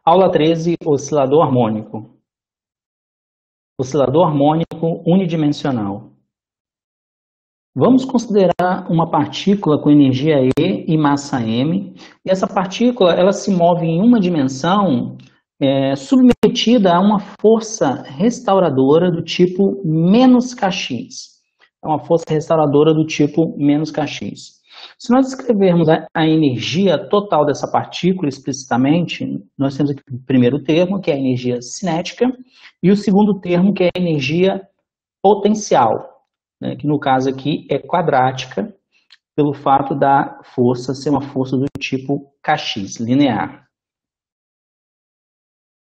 Aula 13, oscilador harmônico. Oscilador harmônico unidimensional. Vamos considerar uma partícula com energia E e massa m. E essa partícula ela se move em uma dimensão submetida a uma força restauradora do tipo menos kx. É uma força restauradora do tipo menos kx. Se nós escrevermos a energia total dessa partícula explicitamente, nós temos aqui o primeiro termo, que é a energia cinética, e o segundo termo, que é a energia potencial, né, que no caso aqui é quadrática, pelo fato da força ser uma força do tipo kx, linear.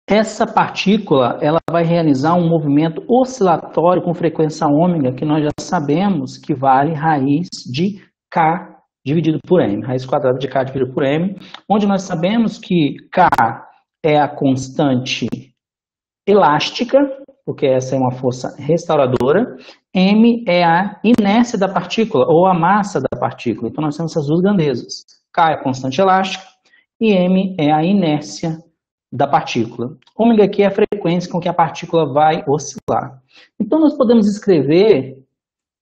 Essa partícula ela vai realizar um movimento oscilatório com frequência ômega, que nós já sabemos que vale raiz de k dividido por m, raiz quadrada de k dividido por m, onde nós sabemos que k é a constante elástica, porque essa é uma força restauradora, m é a inércia da partícula, ou a massa da partícula. Então nós temos essas duas grandezas. K é a constante elástica e m é a inércia da partícula. Ômega aqui é a frequência com que a partícula vai oscilar. Então nós podemos escrever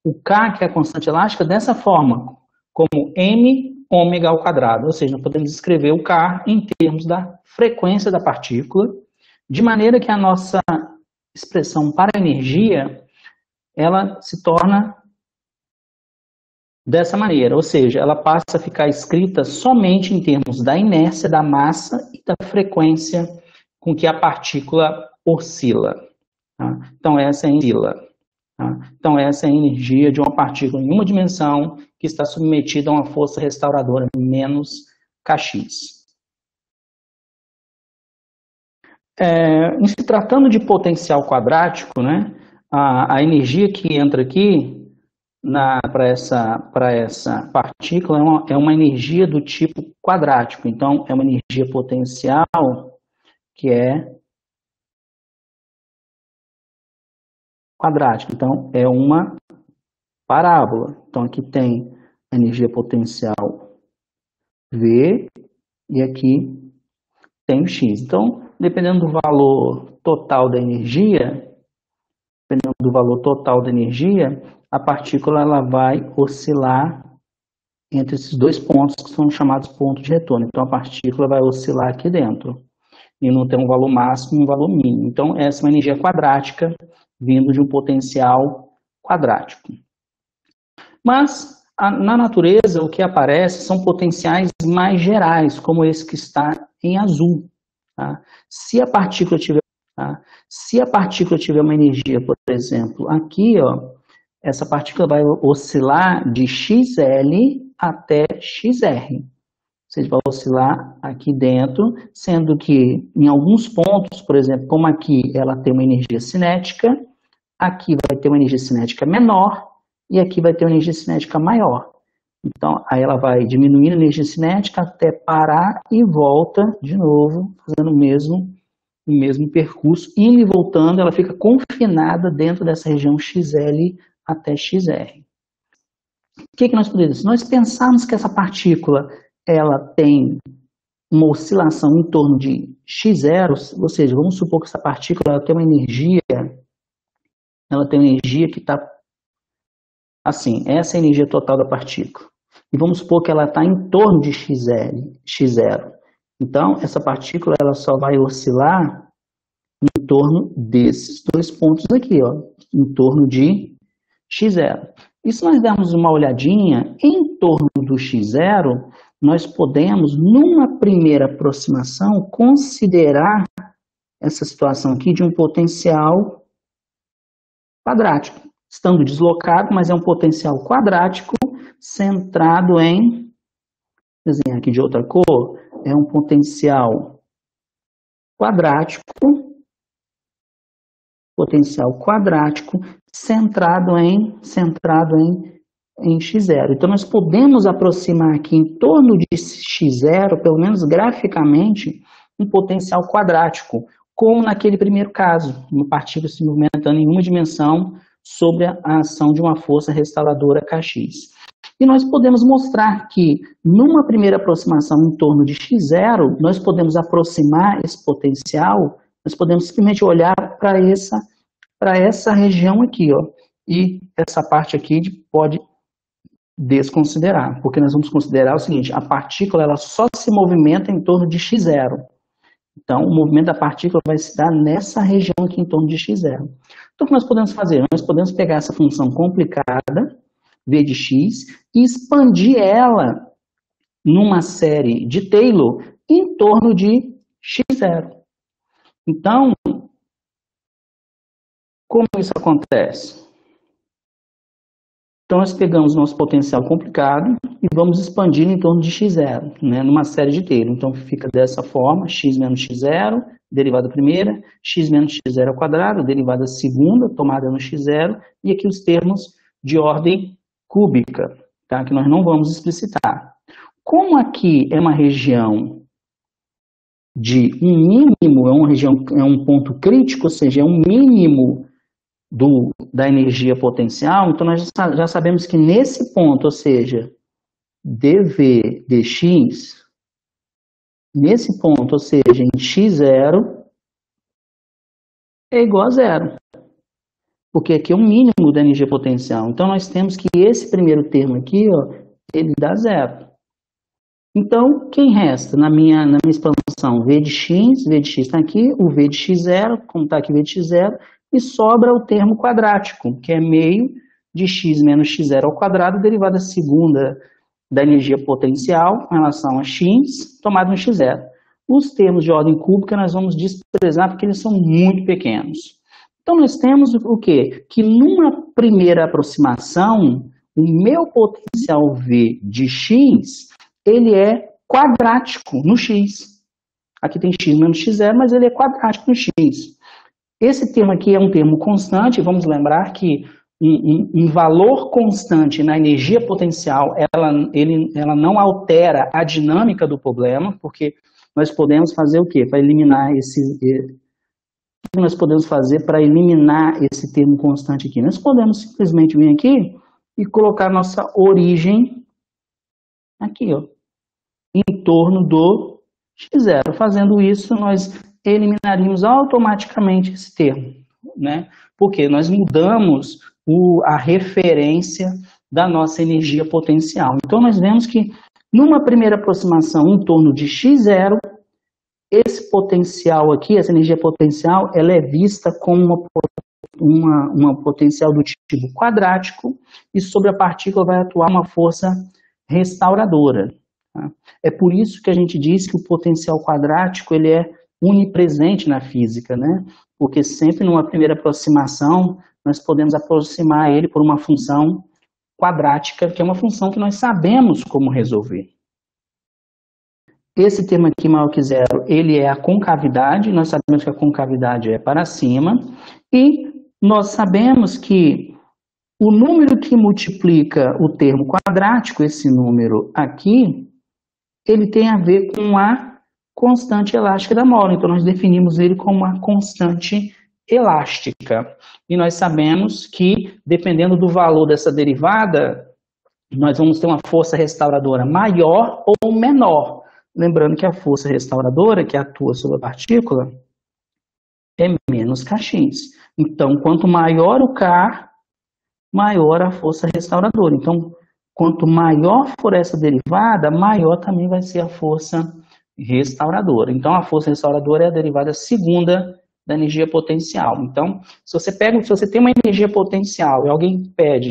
o K, que é a constante elástica, dessa forma, como m ômega ao quadrado. Ou seja, nós podemos escrever o K em termos da frequência da partícula, de maneira que a nossa expressão para a energia, ela se torna dessa maneira, ou seja, ela passa a ficar escrita somente em termos da inércia, da massa e da frequência com que a partícula oscila. Tá? Então, essa é a oscila. Tá? Então, essa é a energia de uma partícula em uma dimensão que está submetida a uma força restauradora menos kx. Em se tratando de potencial quadrático, né, a energia que entra aqui para essa partícula é uma energia do tipo quadrático. Então, é uma energia potencial que é quadrática. Então, é uma parábola. Então, aqui tem a energia potencial V e aqui tem o X. Então, dependendo do valor total da energia, a partícula ela vai oscilar entre esses dois pontos que são chamados pontos de retorno. Então, a partícula vai oscilar aqui dentro e não tem um valor máximo e um valor mínimo. Então, essa é uma energia quadrática vindo de um potencial quadrático. Mas, na natureza, o que aparece são potenciais mais gerais, como esse que está em azul. Tá? Se a partícula tiver uma energia, por exemplo, aqui, ó, essa partícula vai oscilar de XL até XR. Ou seja, vai oscilar aqui dentro, sendo que em alguns pontos, por exemplo, como aqui ela tem uma energia cinética, aqui vai ter uma energia cinética menor e aqui vai ter uma energia cinética maior. Então, aí ela vai diminuindo a energia cinética até parar e volta de novo, fazendo o mesmo percurso, indo e voltando, ela fica confinada dentro dessa região XL até XR. O que nós podemos dizer? Se nós pensarmos que essa partícula ela tem uma oscilação em torno de x0, ou seja, vamos supor que essa partícula ela tem uma energia que está assim, essa é a energia total da partícula. E vamos supor que ela está em torno de x0. Então, essa partícula ela só vai oscilar em torno desses dois pontos aqui, ó, em torno de x0. E se nós dermos uma olhadinha em torno do x0, nós podemos, numa primeira aproximação, considerar essa situação aqui de um potencial quadrático. Estando deslocado, mas é um potencial quadrático centrado em, vou desenhar aqui de outra cor, é um potencial quadrático centrado em x0. Então, nós podemos aproximar aqui em torno de x0, pelo menos graficamente, um potencial quadrático, como naquele primeiro caso, uma partícula se movimentando em uma dimensão sobre a ação de uma força restauradora kx. E nós podemos mostrar que, numa primeira aproximação em torno de x0, nós podemos aproximar esse potencial, nós podemos simplesmente olhar para essa região aqui, ó, e essa parte aqui pode desconsiderar, porque nós vamos considerar o seguinte: a partícula ela só se movimenta em torno de x0. Então, o movimento da partícula vai se dar nessa região aqui em torno de x0. Então, o que nós podemos fazer? Nós podemos pegar essa função complicada, v de x, e expandir ela numa série de Taylor em torno de x0. Então, como isso acontece? Então, nós pegamos nosso potencial complicado e vamos expandir em torno de x0, né, numa série de Taylor. Então, fica dessa forma: x menos x0, derivada primeira, x menos x0 ao quadrado, derivada segunda, tomada no x0, e aqui os termos de ordem cúbica, tá, que nós não vamos explicitar. Como aqui é uma região de um mínimo, é um ponto crítico, ou seja, é um mínimo da energia potencial, então nós já sabemos que nesse ponto, ou seja, dV dx, nesse ponto, ou seja, em x0, é igual a zero, porque aqui é um mínimo da energia potencial. Então nós temos que esse primeiro termo aqui, ó, ele dá zero. Então, quem resta na minha expansão? V de x está aqui, o V de x0, como está aqui V de x0, e sobra o termo quadrático, que é meio de x menos x0 ao quadrado, derivada segunda da energia potencial em relação a x, tomado no x0. Os termos de ordem cúbica nós vamos desprezar porque eles são muito pequenos. Então, nós temos o quê? Que numa primeira aproximação, o meu potencial V de x, ele é quadrático no x. Aqui tem x menos x0, mas ele é quadrático no x. Esse termo aqui é um termo constante. Vamos lembrar que um valor constante na energia potencial, ela não altera a dinâmica do problema, porque nós podemos fazer o quê? Para eliminar o que nós podemos fazer para eliminar esse termo constante aqui? Nós podemos simplesmente vir aqui e colocar nossa origem aqui, ó, em torno do x0. Fazendo isso, nós eliminaríamos automaticamente esse termo, né? Porque nós mudamos a referência da nossa energia potencial. Então, nós vemos que numa primeira aproximação em torno de x0, esse potencial aqui, essa energia potencial, ela é vista como uma potencial do tipo quadrático, e sobre a partícula vai atuar uma força restauradora. Tá? É por isso que a gente diz que o potencial quadrático ele é onipresente na física, né? Porque sempre numa primeira aproximação nós podemos aproximar ele por uma função quadrática, que é uma função que nós sabemos como resolver. Esse termo aqui maior que zero, ele é a concavidade. Nós sabemos que a concavidade é para cima, e nós sabemos que o número que multiplica o termo quadrático, esse número aqui, ele tem a ver com a constante elástica da mola. Então, nós definimos ele como uma constante elástica. E nós sabemos que, dependendo do valor dessa derivada, nós vamos ter uma força restauradora maior ou menor. Lembrando que a força restauradora que atua sobre a partícula é menos kx. Então, quanto maior o K, maior a força restauradora. Então, quanto maior for essa derivada, maior também vai ser a força restauradora. Então, a força restauradora é a derivada segunda da energia potencial. Então, se você tem uma energia potencial e alguém pede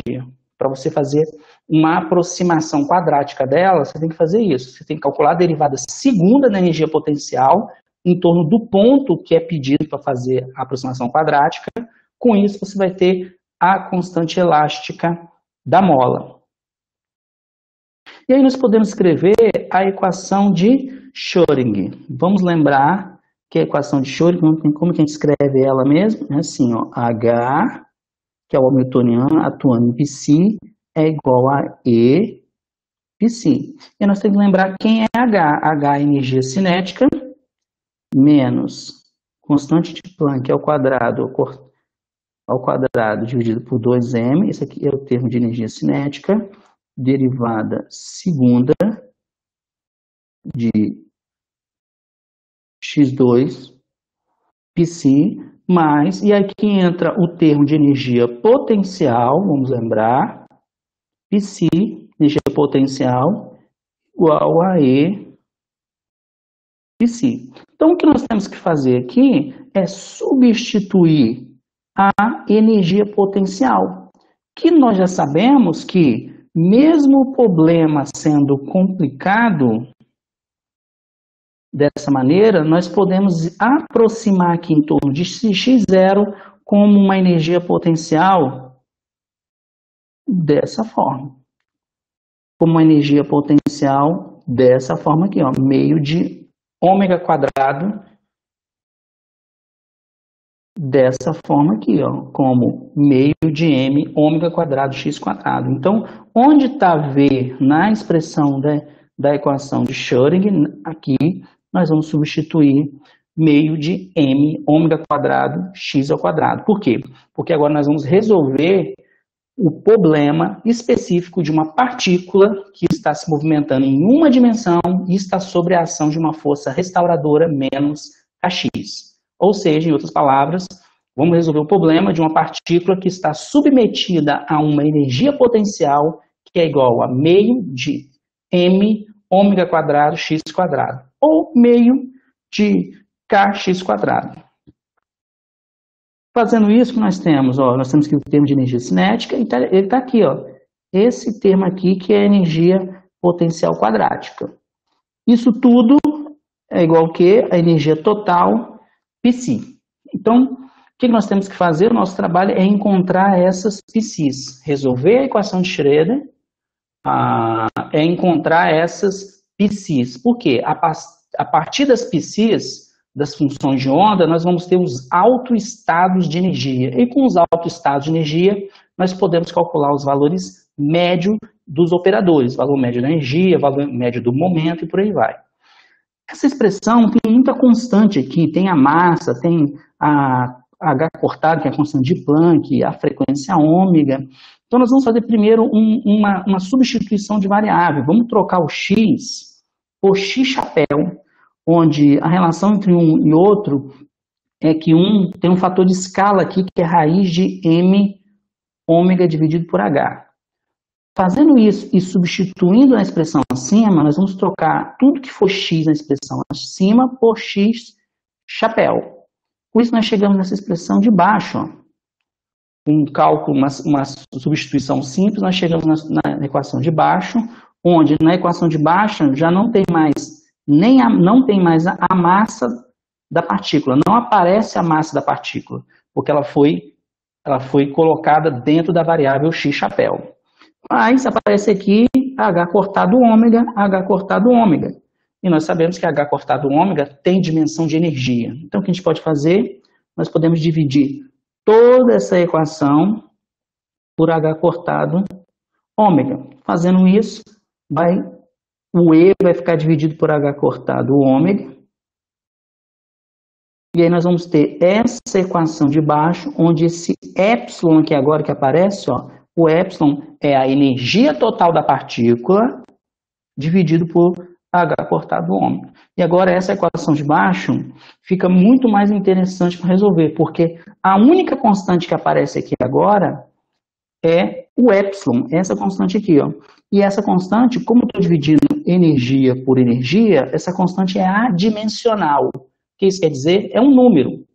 para você fazer uma aproximação quadrática dela, você tem que fazer isso. Você tem que calcular a derivada segunda da energia potencial em torno do ponto que é pedido para fazer a aproximação quadrática. Com isso, você vai ter a constante elástica da mola. E aí nós podemos escrever a equação de Schrödinger. Vamos lembrar que a equação de Schrödinger, como que a gente escreve ela mesmo? É assim, ó, H, que é o hamiltoniano atuando em psi, é igual a E psi. E nós temos que lembrar quem é H. H é energia cinética, menos constante de Planck ao quadrado dividido por 2m, esse aqui é o termo de energia cinética, derivada segunda de x2 psi, mais, e aqui entra o termo de energia potencial, vamos lembrar, psi, energia potencial, igual a E psi. Então, o que nós temos que fazer aqui é substituir a energia potencial, que nós já sabemos que, mesmo o problema sendo complicado dessa maneira, nós podemos aproximar aqui em torno de x0 como uma energia potencial dessa forma. Como uma energia potencial dessa forma aqui, ó, meio de ômega quadrado, dessa forma aqui, ó, como meio de m ômega quadrado x quadrado. Então, onde está V na expressão da equação de Schrödinger, aqui nós vamos substituir meio de m ômega quadrado x ao quadrado. Por quê? Porque agora nós vamos resolver o problema específico de uma partícula que está se movimentando em uma dimensão e está sob a ação de uma força restauradora menos kx. Ou seja, em outras palavras, vamos resolver o problema de uma partícula que está submetida a uma energia potencial que é igual a meio de m ômega quadrado x quadrado, ou meio de kx quadrado. Fazendo isso, que nós temos, ó, nós temos aqui o termo de energia cinética, e ele está aqui, ó, esse termo aqui que é energia potencial quadrática. Isso tudo é igual a quê? A energia total psi. Então, o que nós temos que fazer? O nosso trabalho é encontrar essas psis, resolver a equação de Schrödinger, é encontrar essas psis. Por quê? A partir das psis, das funções de onda, nós vamos ter os autoestados de energia. E com os autoestados de energia, nós podemos calcular os valores médios dos operadores, valor médio da energia, valor médio do momento e por aí vai. Essa expressão tem muita constante aqui, tem a massa, tem a H cortado, que é a constante de Planck, a frequência ômega. Então, nós vamos fazer primeiro uma substituição de variável. Vamos trocar o x por x chapéu, onde a relação entre um e outro é que um tem um fator de escala aqui, que é raiz de m ômega dividido por h. Fazendo isso e substituindo na expressão acima, nós vamos trocar tudo que for x na expressão acima por x chapéu. Com isso, nós chegamos nessa expressão de baixo, ó. Um cálculo, uma substituição simples, nós chegamos na equação de baixo, onde na equação de baixo já não tem mais não tem mais a massa da partícula, não aparece a massa da partícula, porque ela foi colocada dentro da variável x chapéu. Mas aparece aqui h cortado ômega, h cortado ômega. E nós sabemos que h cortado ômega tem dimensão de energia. Então, o que a gente pode fazer? Nós podemos dividir toda essa equação por h cortado ômega. Fazendo isso, o E vai ficar dividido por h cortado ômega. E aí nós vamos ter essa equação de baixo, onde esse epsilon aqui agora que aparece, ó, o epsilon é a energia total da partícula dividido por h cortado ômega. E agora essa equação de baixo fica muito mais interessante para resolver, porque a única constante que aparece aqui agora é o epsilon, essa constante aqui, ó. E essa constante, como eu estou dividindo energia por energia, essa constante é adimensional. O que isso quer dizer? É um número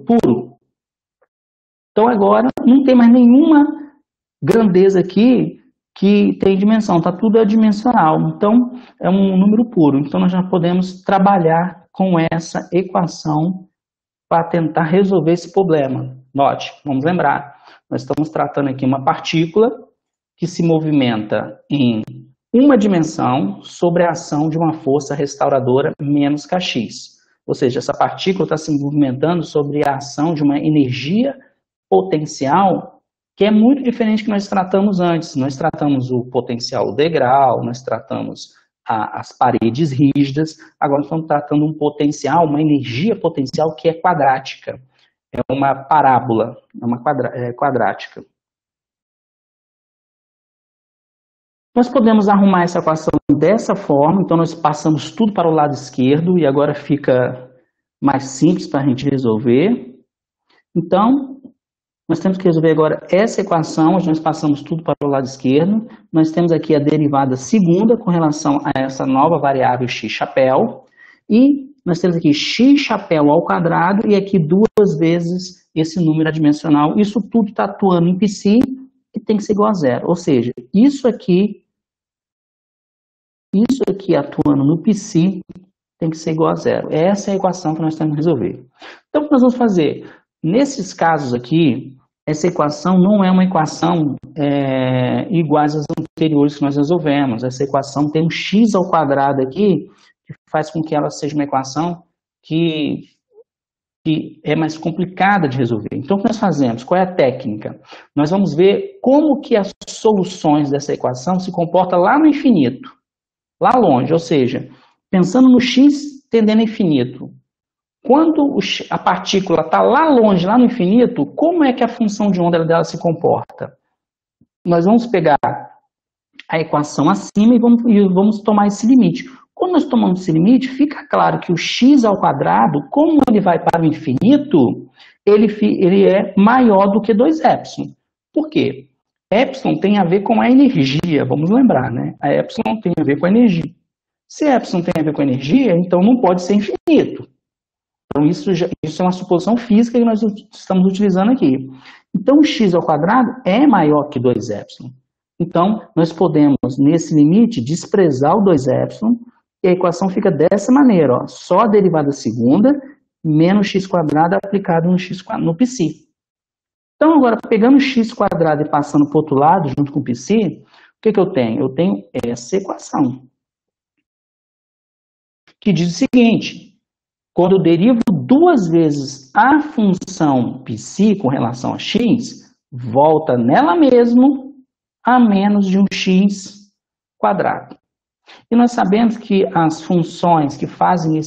puro. Então agora não tem mais nenhuma grandeza aqui que tem dimensão, está tudo adimensional. Então é um número puro. Então nós já podemos trabalhar com essa equação para tentar resolver esse problema. Note, vamos lembrar, nós estamos tratando aqui uma partícula que se movimenta em uma dimensão sobre a ação de uma força restauradora menos kx. Ou seja, essa partícula está se movimentando sobre a ação de uma energia potencial que é muito diferente do que nós tratamos antes. Nós tratamos o potencial degrau, nós tratamos as paredes rígidas, agora estamos tratando um potencial, uma energia potencial que é quadrática. É uma parábola, é uma quadrática. Nós podemos arrumar essa equação dessa forma, então nós passamos tudo para o lado esquerdo e agora fica mais simples para a gente resolver. Então, nós temos que resolver agora essa equação, nós passamos tudo para o lado esquerdo. Nós temos aqui a derivada segunda com relação a essa nova variável x chapéu. E nós temos aqui x chapéu ao quadrado e aqui duas vezes esse número adimensional. Isso tudo está atuando em psi e tem que ser igual a zero. Ou seja, isso aqui atuando no psi tem que ser igual a zero. Essa é a equação que nós temos que resolver. Então, o que nós vamos fazer? Nesses casos aqui, essa equação não é uma equação igual às anteriores que nós resolvemos. Essa equação tem um x ao quadrado aqui, que faz com que ela seja uma equação que é mais complicada de resolver. Então, o que nós fazemos? Qual é a técnica? Nós vamos ver como que as soluções dessa equação se comportam lá no infinito, lá longe, ou seja, pensando no x tendendo a infinito. Quando a partícula está lá longe, lá no infinito, como é que a função de onda dela se comporta? Nós vamos pegar a equação acima e vamos tomar esse limite. Quando nós tomamos esse limite, fica claro que o x ao quadrado, como ele vai para o infinito, ele é maior do que 2ε. Por quê? Epsilon tem a ver com a energia, vamos lembrar, né? A epsilon tem a ver com a energia. Se epsilon tem a ver com a energia, então não pode ser infinito. Então, isso é uma suposição física que nós estamos utilizando aqui. Então, o x ao quadrado é maior que 2ε. Então, nós podemos, nesse limite, desprezar o 2ε, e a equação fica dessa maneira, ó, só a derivada segunda, menos x quadrado aplicado no psi. Então, agora, pegando o x quadrado e passando para o outro lado, junto com o psi, o que eu tenho? Eu tenho essa equação, que diz o seguinte: quando eu derivo duas vezes a função psi com relação a x, volta nela mesmo a menos de um x quadrado. E nós sabemos que as funções que fazem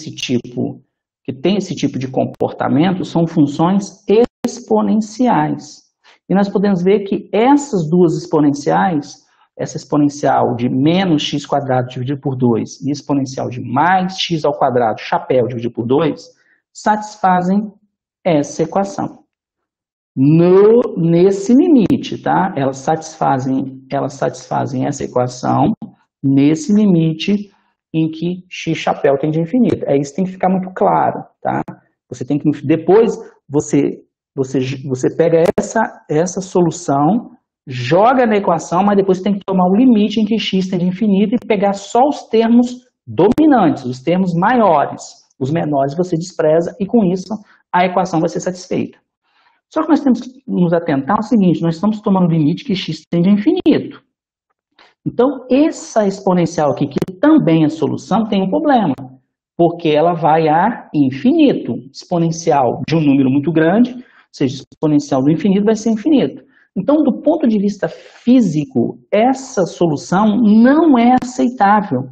que tem esse tipo de comportamento, são funções exponenciais. E nós podemos ver que essas duas exponenciais, essa exponencial de menos x quadrado dividido por 2 e exponencial de mais x ao quadrado, chapéu, dividido por 2, satisfazem essa equação. Nesse limite, tá? Elas satisfazem essa equação nesse limite em que x chapéu tende a infinito. Isso tem que ficar muito claro, tá? Você tem que, depois, você pega essa solução, joga na equação, mas depois tem que tomar o limite em que x tende a infinito e pegar só os termos dominantes, os termos maiores. Os menores você despreza e com isso a equação vai ser satisfeita. Só que nós temos que nos atentar ao seguinte: nós estamos tomando o limite que x tende a infinito. Então, essa exponencial aqui, que também é solução, tem um problema, porque ela vai a infinito. Exponencial de um número muito grande, ou seja, exponencial do infinito vai ser infinito. Então, do ponto de vista físico, essa solução não é aceitável,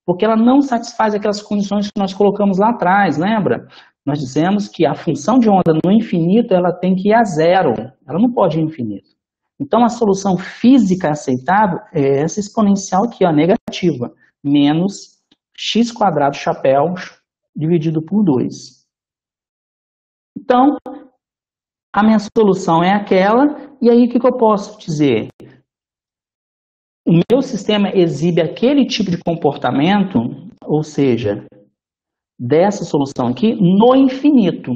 porque ela não satisfaz aquelas condições que nós colocamos lá atrás, lembra? Nós dissemos que a função de onda no infinito, ela tem que ir a zero, ela não pode ir ao infinito. Então, a solução física aceitável é essa exponencial aqui, ó, negativa, menos x quadrado chapéu dividido por 2. Então, a minha solução é aquela, e aí o que eu posso dizer? O meu sistema exibe aquele tipo de comportamento, ou seja, dessa solução aqui, no infinito.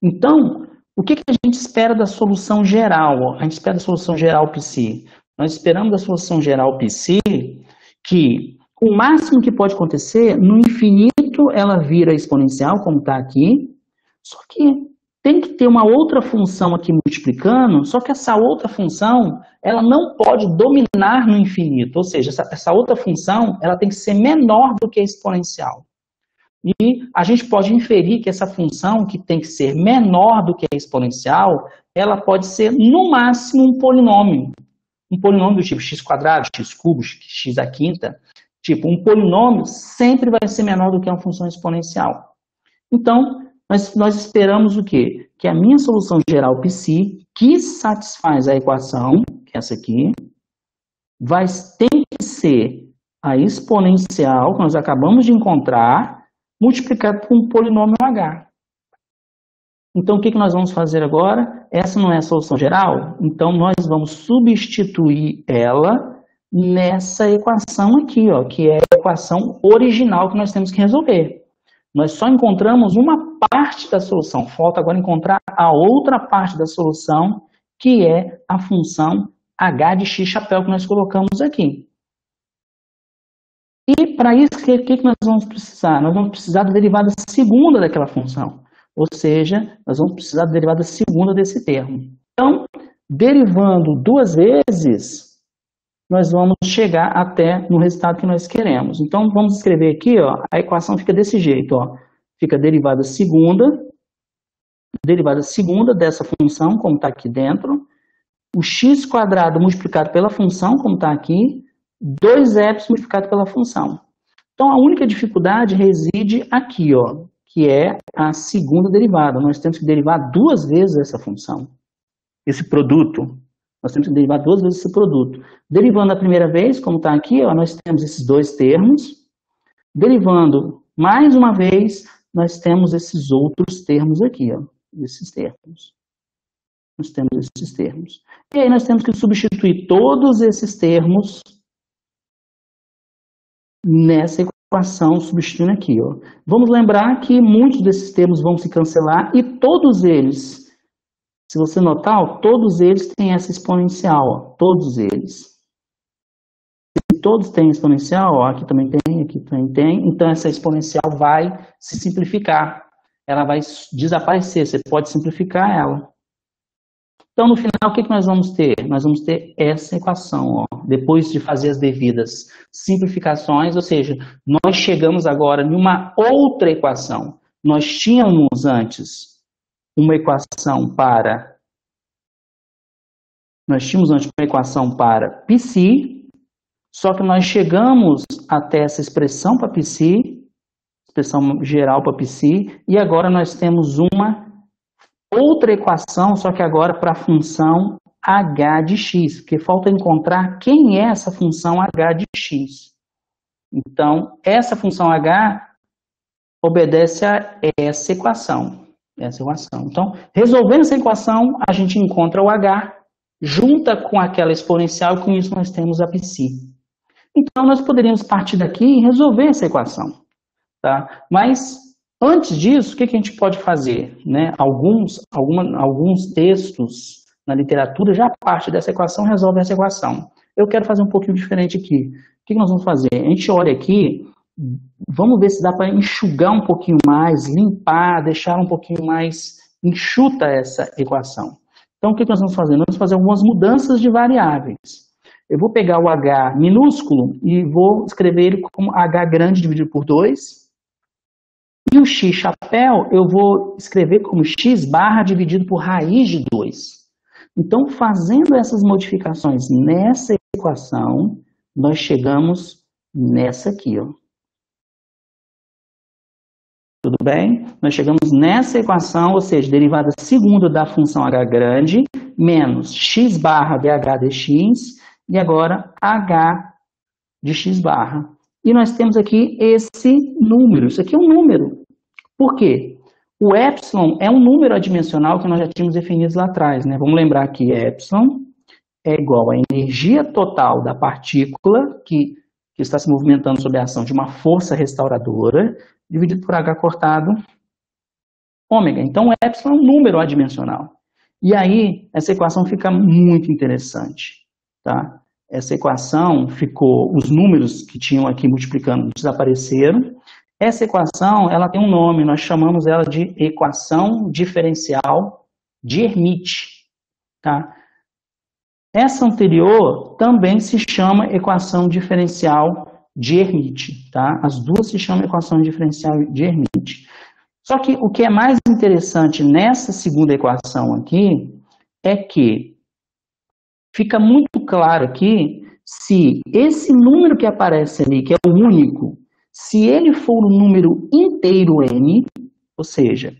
Então, o que a gente espera da solução geral? A gente espera da solução geral psi. Nós esperamos da solução geral psi que o máximo que pode acontecer, no infinito ela vira exponencial, como está aqui, só que tem que ter uma outra função aqui multiplicando, só que essa outra função, ela não pode dominar no infinito, ou seja, essa outra função, ela tem que ser menor do que a exponencial. E a gente pode inferir que essa função, que tem que ser menor do que a exponencial, ela pode ser, no máximo, um polinômio. Um polinômio do tipo x quadrado, x cubo, x à quinta. Tipo, um polinômio sempre vai ser menor do que uma função exponencial. Então, nós esperamos o quê? Que a minha solução geral psi, que satisfaz a equação, que é essa aqui, tem ser a exponencial que nós acabamos de encontrar, multiplicado por um polinômio h. Então, o que nós vamos fazer agora? Essa não é a solução geral? Então, nós vamos substituir ela nessa equação aqui, ó, que é a equação original que nós temos que resolver. Nós só encontramos uma parte da solução, falta agora encontrar a outra parte da solução, que é a função h de x chapéu que nós colocamos aqui. E para isso, o que nós vamos precisar? Nós vamos precisar da derivada segunda daquela função. Ou seja, nós vamos precisar da derivada segunda desse termo. Então, derivando duas vezes, nós vamos chegar até no resultado que nós queremos. Então, vamos escrever aqui, ó, a equação fica desse jeito, ó. Fica a derivada segunda dessa função, como está aqui dentro, o x quadrado multiplicado pela função, como está aqui, 2y multiplicado pela função. Então, a única dificuldade reside aqui, ó, que é a segunda derivada. Nós temos que derivar duas vezes essa função, esse produto. Nós temos que derivar duas vezes esse produto. Derivando a primeira vez, como está aqui, ó, nós temos esses dois termos. Derivando mais uma vez, nós temos esses outros termos aqui, ó, esses termos. Nós temos esses termos. E aí nós temos que substituir todos esses termos nessa equação, substituindo aqui, ó. Vamos lembrar que muitos desses termos vão se cancelar e todos eles, se você notar, ó, todos eles têm essa exponencial, ó, todos eles. Se todos têm exponencial, ó, aqui também tem, então essa exponencial vai se simplificar, ela vai desaparecer, você pode simplificar ela. Então, no final, o que nós vamos ter? Nós vamos ter essa equação, ó, depois de fazer as devidas simplificações, ou seja, nós chegamos agora em uma outra equação. Nós tínhamos antes uma equação para π, só que nós chegamos até essa expressão para π, expressão geral para π, e agora nós temos uma outra equação, só que agora para a função h de x, porque falta encontrar quem é essa função h de x. Então, essa função h obedece a essa equação. Então, resolvendo essa equação, a gente encontra o h, junta com aquela exponencial, e com isso nós temos a π. Então, nós poderíamos partir daqui e resolver essa equação. Tá? Mas antes disso, o que a gente pode fazer? Né? Alguns textos na literatura já parte dessa equação, resolve essa equação. Eu quero fazer um pouquinho diferente aqui. O que nós vamos fazer? A gente olha aqui, vamos ver se dá para enxugar um pouquinho mais, limpar, deixar um pouquinho mais enxuta essa equação. Então, o que nós vamos fazer? Nós vamos fazer algumas mudanças de variáveis. Eu vou pegar o h minúsculo e vou escrever ele como h grande dividido por 2. E o x chapéu eu vou escrever como x barra dividido por raiz de 2. Então, fazendo essas modificações nessa equação, nós chegamos nessa aqui, ó. Tudo bem? Nós chegamos nessa equação, ou seja, derivada segunda da função h grande, menos x barra dh dx, e agora h de x barra. E nós temos aqui esse número. Isso aqui é um número. Por quê? O epsilon é um número adimensional que nós já tínhamos definido lá atrás, né? Vamos lembrar que epsilon é igual à energia total da partícula que está se movimentando sob a ação de uma força restauradora, dividido por h cortado ômega. Então, o epsilon é um número adimensional. E aí, essa equação fica muito interessante, tá? Essa equação ficou, os números que tinham aqui multiplicando desapareceram. Essa equação, ela tem um nome, nós chamamos ela de equação diferencial de Hermite, tá? Essa anterior também se chama equação diferencial de Hermite, tá? As duas se chamam equação diferencial de Hermite. Só que o que é mais interessante nessa segunda equação aqui é que fica muito claro aqui se esse número que aparece ali, que é o único, se ele for um número inteiro n, ou seja,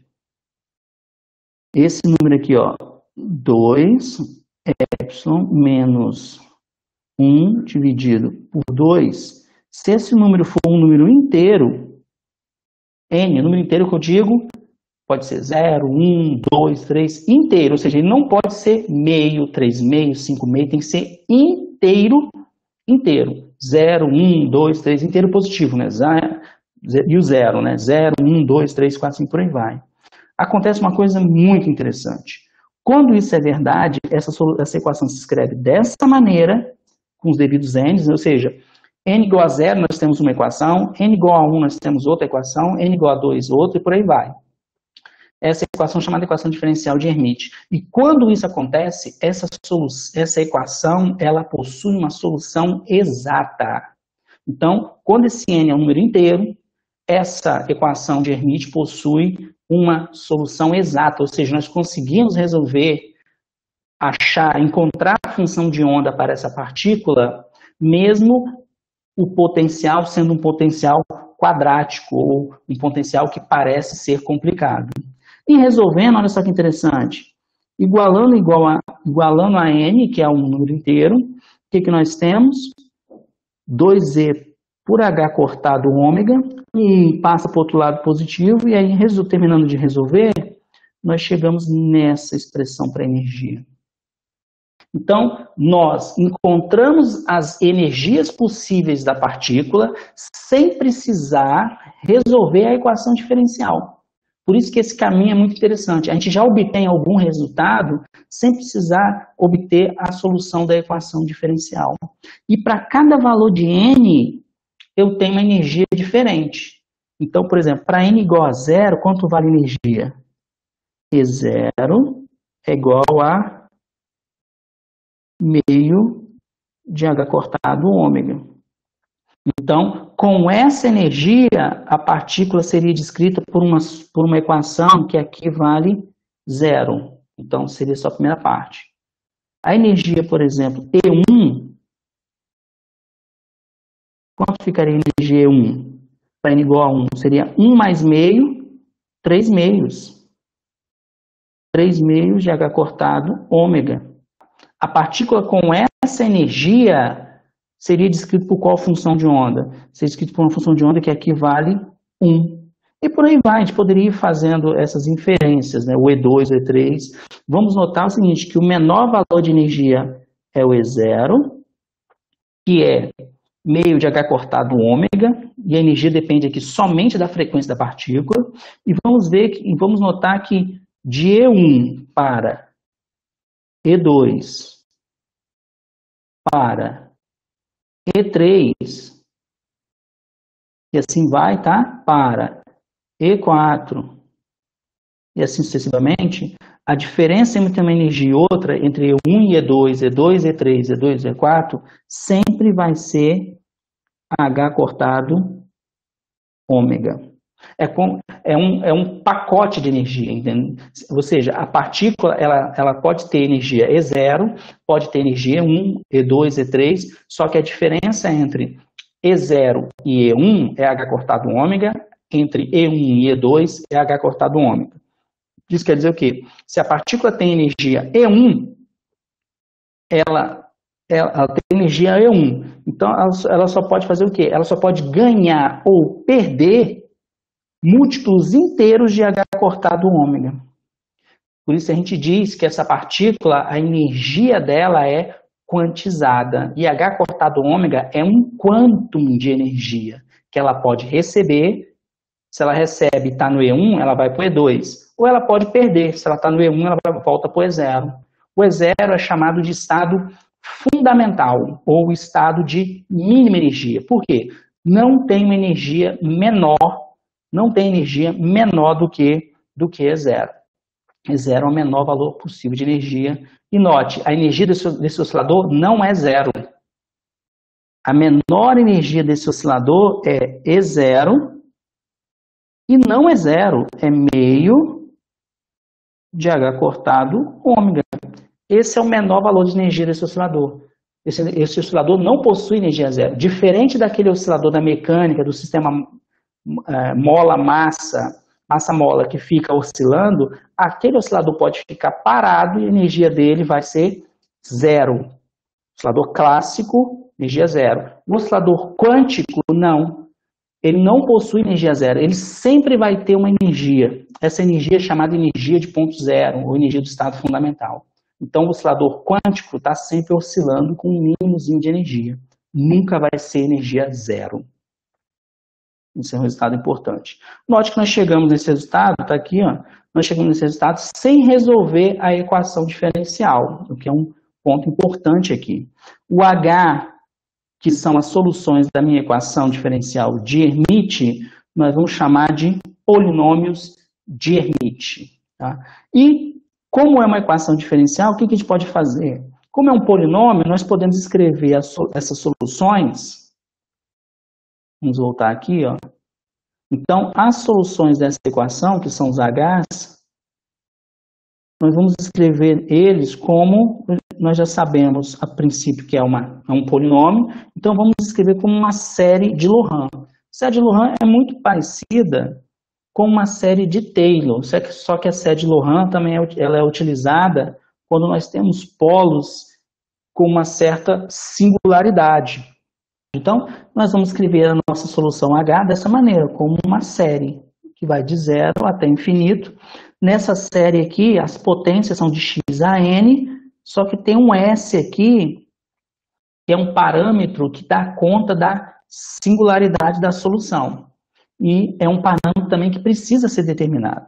esse número aqui, ó, 2 epsilon menos 1 dividido por 2. Se esse número for um número inteiro, N, número inteiro que eu digo, pode ser 0, 1, 2, 3, inteiro, ou seja, ele não pode ser meio, 3 meio, 5 meio, tem que ser inteiro, inteiro. 0, 1, 2, 3, inteiro positivo, né? E o 0, né? 0, 1, 2, 3, 4, 5, por aí vai. Acontece uma coisa muito interessante. Quando isso é verdade, essa equação se escreve dessa maneira, com os devidos n's, ou seja, n igual a 0 nós temos uma equação, n igual a 1 nós temos outra equação, n igual a 2 outra e por aí vai. Essa equação é chamada equação diferencial de Hermite. E quando isso acontece, essa equação ela possui uma solução exata. Então, quando esse n é um número inteiro, essa equação de Hermite possui uma solução exata, ou seja, nós conseguimos resolver, encontrar a função de onda para essa partícula, mesmo o potencial sendo um potencial quadrático, ou um potencial que parece ser complicado. E resolvendo, olha só que interessante, igualando a n, que é um número inteiro, o que nós temos? 2e por h cortado ômega, e passa para o outro lado positivo, e aí, terminando de resolver, nós chegamos nessa expressão para energia. Então, nós encontramos as energias possíveis da partícula sem precisar resolver a equação diferencial. Por isso que esse caminho é muito interessante. A gente já obtém algum resultado sem precisar obter a solução da equação diferencial. E para cada valor de n, eu tenho uma energia diferente. Então, por exemplo, para n igual a 0, quanto vale a energia? E0 é igual a meio de h cortado ômega. Então, com essa energia, a partícula seria descrita por uma equação que aqui vale 0. Então, seria só a primeira parte. A energia, por exemplo, E1, quanto ficaria a energia E1? Para n igual a 1, seria 1 mais meio, 3 meios. 3 meios de h cortado ômega. A partícula com essa energia seria descrita por qual função de onda? Seria descrita por uma função de onda que aqui vale 1. E por aí vai, a gente poderia ir fazendo essas inferências, né? O E2, o E3. Vamos notar o seguinte, que o menor valor de energia é o E0, que é meio de h cortado ômega, e a energia depende aqui somente da frequência da partícula. E vamos notar que de E1 para E2 para E3, e assim vai, tá? Para E4, e assim sucessivamente, a diferença entre uma energia e outra, entre E1 e E2, E2, E3, E2, E4, sempre vai ser H cortado ômega. É um pacote de energia, entende? Ou seja, a partícula ela pode ter energia E0, pode ter energia E1, E2, E3, só que a diferença entre E0 e E1 é H cortado ômega, entre E1 e E2 é H cortado ômega. Isso quer dizer o quê? Se a partícula tem energia E1, ela tem energia E1. Então, ela só pode fazer o quê? Ela só pode ganhar ou perder múltiplos inteiros de H cortado ômega. Por isso a gente diz que essa partícula, a energia dela é quantizada. E H cortado ômega é um quantum de energia que ela pode receber. Se ela recebe e está no E1, ela vai para o E2. Ou ela pode perder. Se ela está no E1, ela volta para o E0. O E0 é chamado de estado fundamental, ou estado de mínima energia. Por quê? Não tem uma energia menor, do que E0. E0 é o menor valor possível de energia. E note, a energia desse oscilador não é 0. A menor energia desse oscilador é E0, e não é 0, é meio de H cortado ômega. Esse é o menor valor de energia desse oscilador. Esse oscilador não possui energia 0. Diferente daquele oscilador da mecânica, do sistema mola-massa, massa-mola que fica oscilando, aquele oscilador pode ficar parado e a energia dele vai ser 0. Oscilador clássico, energia zero. O oscilador quântico, não. Ele não possui energia zero, ele sempre vai ter uma energia. Essa energia é chamada energia de ponto zero, ou energia do estado fundamental. Então, o oscilador quântico está sempre oscilando com um mínimozinho de energia. Nunca vai ser energia zero. Esse é um resultado importante. Note que nós chegamos nesse resultado, está aqui, ó, nós chegamos nesse resultado sem resolver a equação diferencial, o que é um ponto importante aqui. O H, que são as soluções da minha equação diferencial de Hermite, nós vamos chamar de polinômios de Hermite. Tá? E, como é uma equação diferencial, o que a gente pode fazer? Como é um polinômio, nós podemos escrever essas soluções. Vamos voltar aqui, ó. Então, as soluções dessa equação, que são os H's, nós vamos escrever eles como, nós já sabemos a princípio que é um polinômio, então vamos escrever como uma série de Laurent. A série de Laurent é muito parecida com uma série de Taylor, só que a série de Laurent também ela é utilizada quando nós temos polos com uma certa singularidade. Então, nós vamos escrever a nossa solução H dessa maneira, como uma série, que vai de 0 até infinito. Nessa série aqui, as potências são de x a n, só que tem um S aqui, que é um parâmetro que dá conta da singularidade da solução. E é um parâmetro também que precisa ser determinado.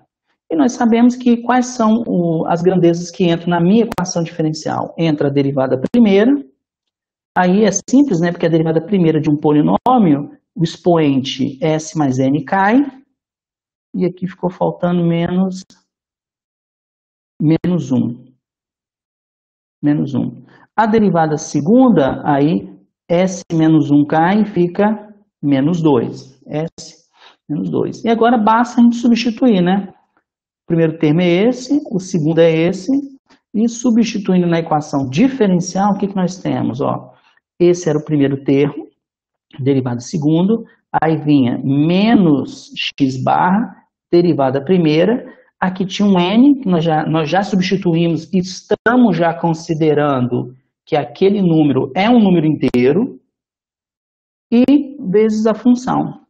E nós sabemos que quais são as grandezas que entram na minha equação diferencial. Entra a derivada primeira. Aí é simples, né? Porque a derivada primeira de um polinômio, o expoente S mais N cai, e aqui ficou faltando menos 1. Menos 1. A derivada segunda, aí S menos 1 cai e fica menos 2. S menos 2. E agora basta a gente substituir, né? O primeiro termo é esse, o segundo é esse, e substituindo na equação diferencial, o que nós temos? Ó, esse era o primeiro termo, derivada segundo, aí vinha menos x barra, derivada primeira, aqui tinha um n, que nós já substituímos e estamos já considerando que aquele número é um número inteiro, e vezes a função.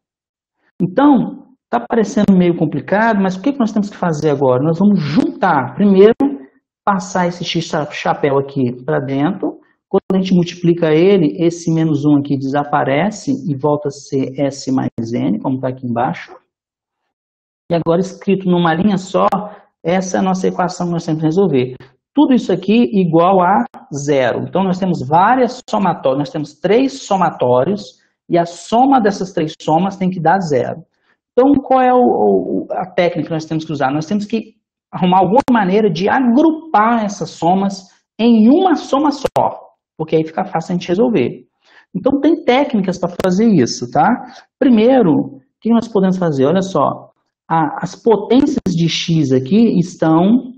Então, está parecendo meio complicado, mas o que nós temos que fazer agora? Nós vamos juntar, primeiro, passar esse x-chapéu aqui para dentro. Quando a gente multiplica ele, esse menos 1 aqui desaparece e volta a ser S mais N, como está aqui embaixo. E agora, escrito numa linha só, essa é a nossa equação que nós temos que resolver. Tudo isso aqui igual a zero. Então, nós temos várias somatórias, nós temos 3 somatórios, e a soma dessas 3 somas tem que dar zero. Então, qual é a técnica que nós temos que usar? Nós temos que arrumar alguma maneira de agrupar essas somas em uma soma só, porque aí fica fácil a gente resolver. Então, tem técnicas para fazer isso, tá? Primeiro, o que nós podemos fazer? Olha só, as potências de x aqui estão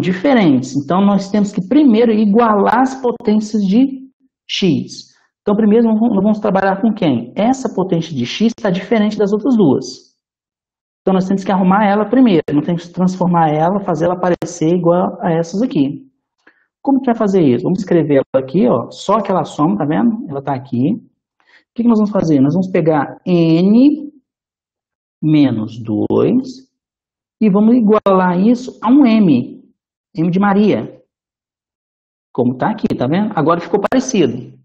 diferentes. Então, nós temos que primeiro igualar as potências de x. Então, primeiro, nós vamos trabalhar com quem? Essa potência de x está diferente das outras duas. Então, nós temos que arrumar ela primeiro. Nós temos que transformar ela, fazer ela parecer igual a essas aqui. Como que vai fazer isso? Vamos escrever ela aqui, ó, só aquela soma, tá vendo? Ela está aqui. O que nós vamos fazer? Nós vamos pegar n menos 2 e vamos igualar isso a um m de Maria. Como está aqui, tá vendo? Agora ficou parecido.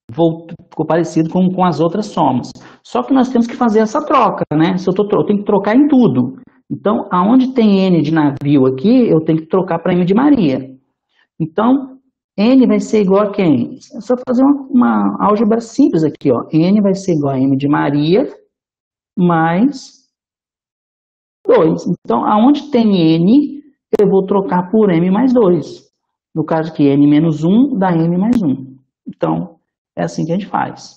Ficou parecido com as outras somas. Só que nós temos que fazer essa troca, né? Eu tenho que trocar em tudo. Então, aonde tem n de navio aqui, eu tenho que trocar para m de Maria. Então, n vai ser igual a quem? É só fazer uma álgebra simples aqui, ó. N vai ser igual a m de Maria mais 2. Então, aonde tem n, eu vou trocar por m mais 2. No caso aqui, n menos 1 dá m mais 1. Então, é assim que a gente faz.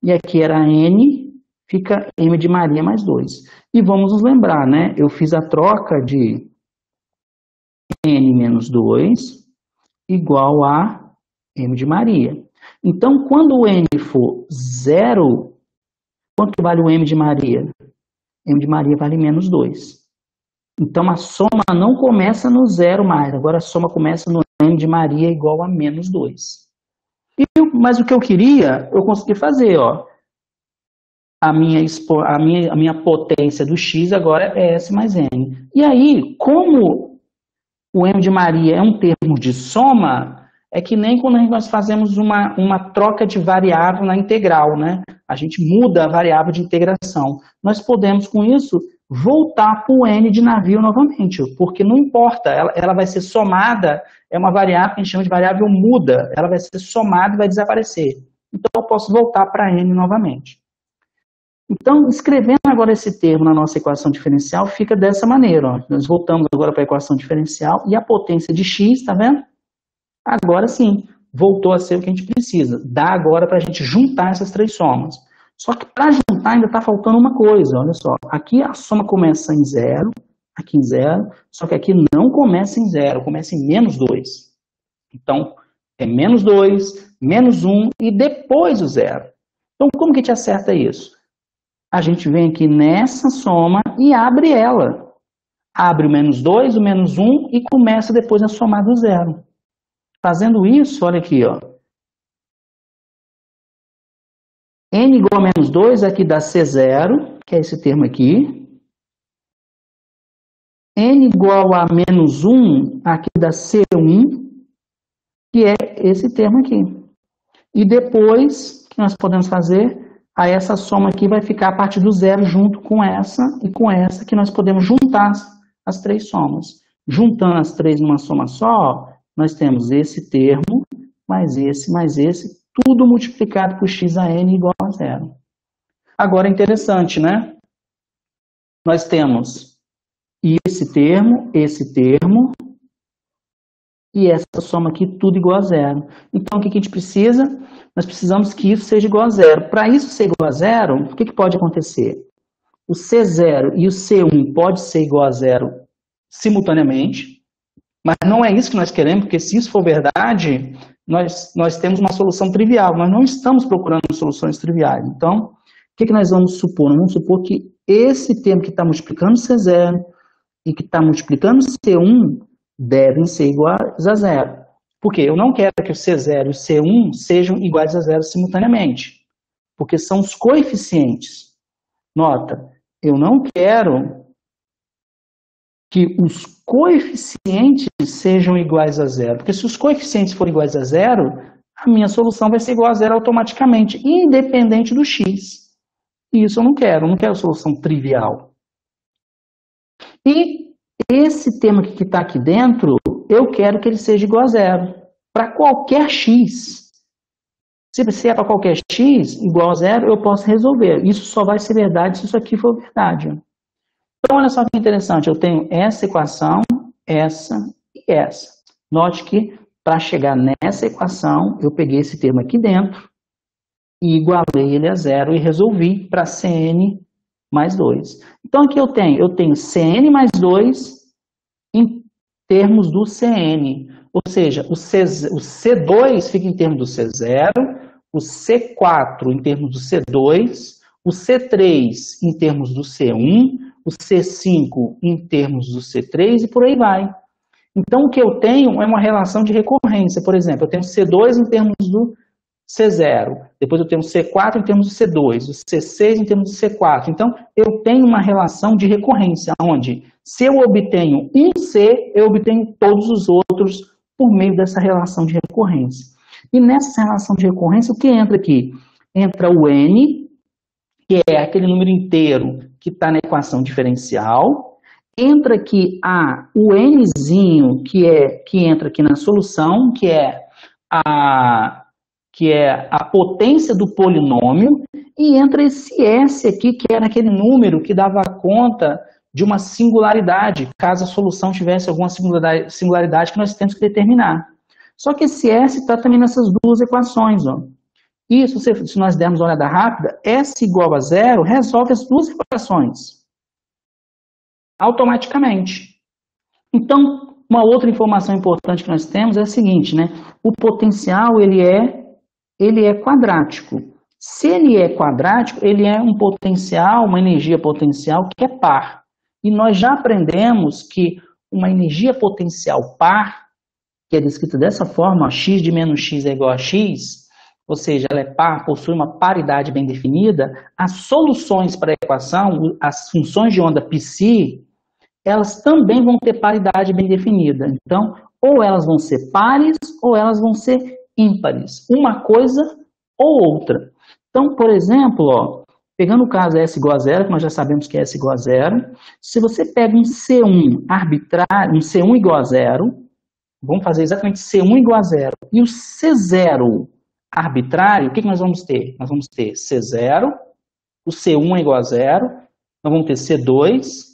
E aqui era n, fica m de Maria mais 2. E vamos nos lembrar, né? Eu fiz a troca de n menos 2 igual a m de Maria. Então, quando o n for 0, quanto vale o m de Maria? M de Maria vale menos 2. Então a soma não começa no zero mais, agora a soma começa no N de Maria igual a menos 2. Mas o que eu queria, eu consegui fazer, ó. A minha potência do x agora é S mais N. E aí, como o M de Maria é um termo de soma, é que nem quando nós fazemos uma troca de variável na integral, né? A gente muda a variável de integração. Nós podemos, com isso, voltar para o N de navio novamente, porque não importa, ela vai ser somada, é uma variável que a gente chama de variável muda, ela vai ser somada e vai desaparecer. Então, eu posso voltar para N novamente. Então, escrevendo agora esse termo na nossa equação diferencial, fica dessa maneira. Ó. Nós voltamos agora para a equação diferencial e a potência de x, tá vendo? Agora sim, voltou a ser o que a gente precisa. Dá agora para a gente juntar essas três somas. Só que para juntar ainda está faltando uma coisa, olha só. Aqui a soma começa em 0, aqui em 0, só que aqui não começa em 0, começa em menos 2. Então, é menos 2, menos 1 e depois o 0. Então, como que a gente acerta isso? A gente vem aqui nessa soma e abre ela. Abre o menos 2, o menos 1 e começa depois a somar do 0. Fazendo isso, olha aqui, ó. N igual a menos 2, aqui dá C0, que é esse termo aqui. N igual a menos 1, aqui dá C1, que é esse termo aqui. E depois, o que nós podemos fazer? Aí essa soma aqui vai ficar a partir do zero junto com essa e com essa, que nós podemos juntar as três somas. Juntando as três numa soma só, nós temos esse termo, mais esse, tudo multiplicado por x a n igual a 0. Agora é interessante, né? Nós temos esse termo e essa soma aqui, tudo igual a 0. Então, o que a gente precisa? Nós precisamos que isso seja igual a 0. Para isso ser igual a 0, o que pode acontecer? O C0 e o C1 pode ser igual a 0 simultaneamente, mas não é isso que nós queremos, porque se isso for verdade, nós temos uma solução trivial, nós não estamos procurando soluções triviais. Então, o que nós vamos supor? Nós vamos supor que esse termo que está multiplicando C0 e que está multiplicando C1 devem ser iguais a 0. Porque eu não quero que o C0 e o C1 sejam iguais a 0 simultaneamente, porque são os coeficientes. Nota, eu não quero que os coeficientes sejam iguais a 0, porque se os coeficientes forem iguais a 0, a minha solução vai ser igual a 0 automaticamente, independente do x. E isso eu não quero solução trivial. E esse termo que está aqui dentro, eu quero que ele seja igual a 0. Para qualquer x. Se é para qualquer x igual a 0, eu posso resolver. Isso só vai ser verdade se isso aqui for verdade. Então, olha só que interessante. Eu tenho essa equação, essa e essa. Note que, para chegar nessa equação, eu peguei esse termo aqui dentro e igualei ele a 0 e resolvi para Cn mais 2. Então, aqui eu tenho Cn mais 2 em termos do Cn. Ou seja, o C2 fica em termos do C0, o C4 em termos do C2, o C3 em termos do C1, o C5 em termos do C3 e por aí vai. Então, o que eu tenho é uma relação de recorrência. Por exemplo, eu tenho C2 em termos do C0, depois eu tenho C4 em termos do C2, o C6 em termos do C4. Então, eu tenho uma relação de recorrência, onde se eu obtenho um C, eu obtenho todos os outros por meio dessa relação de recorrência. E nessa relação de recorrência, o que entra aqui? Entra o N, que é aquele número inteiro que está na equação diferencial. Entra aqui o Nzinho, que entra aqui na solução, que é a potência do polinômio, e entra esse S aqui, que era aquele número que dava conta de uma singularidade, caso a solução tivesse alguma singularidade que nós temos que determinar. Só que esse S está também nessas duas equações. Ó. Isso, se nós dermos uma olhada rápida, S igual a 0 resolve as duas equações automaticamente. Então, uma outra informação importante que nós temos é a seguinte, né? O potencial, ele é quadrático. Se ele é quadrático, ele é um potencial, uma energia potencial que é par. E nós já aprendemos que uma energia potencial par, que é descrita dessa forma, x de menos x é igual a x, ou seja, ela é par, possui uma paridade bem definida, as soluções para a equação, as funções de onda psi, elas também vão ter paridade bem definida. Então, ou elas vão ser pares, ou elas vão ser ímpares. Uma coisa ou outra. Então, por exemplo, ó, pegando o caso S igual a zero, que nós já sabemos que é S igual a zero, se você pega um C1 arbitrário, um C1 igual a zero, vamos fazer exatamente C1 igual a zero, e o C0 arbitrário, o que nós vamos ter? Nós vamos ter C0, o C1 é igual a zero, nós vamos ter C2,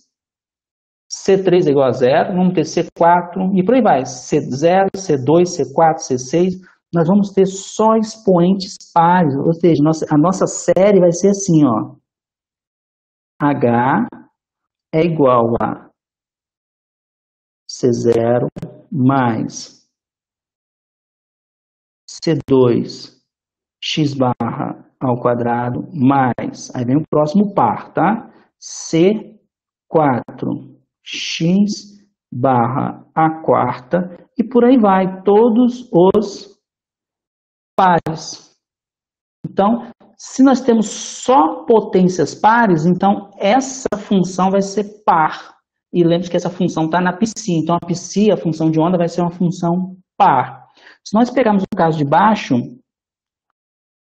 C3 é igual a zero, vamos ter C4 e por aí vai, C0, C2, C4, C6, nós vamos ter só expoentes pares, ou seja, a nossa série vai ser assim, ó, H é igual a C0 mais C2 x barra ao quadrado mais, aí vem o próximo par, tá? C4 x barra a quarta e por aí vai, todos os pares. Então, se nós temos só potências pares, então essa função vai ser par. E lembre-se que essa função está na psi. Então, a psi, a função de onda, vai ser uma função par. Se nós pegarmos o caso de baixo,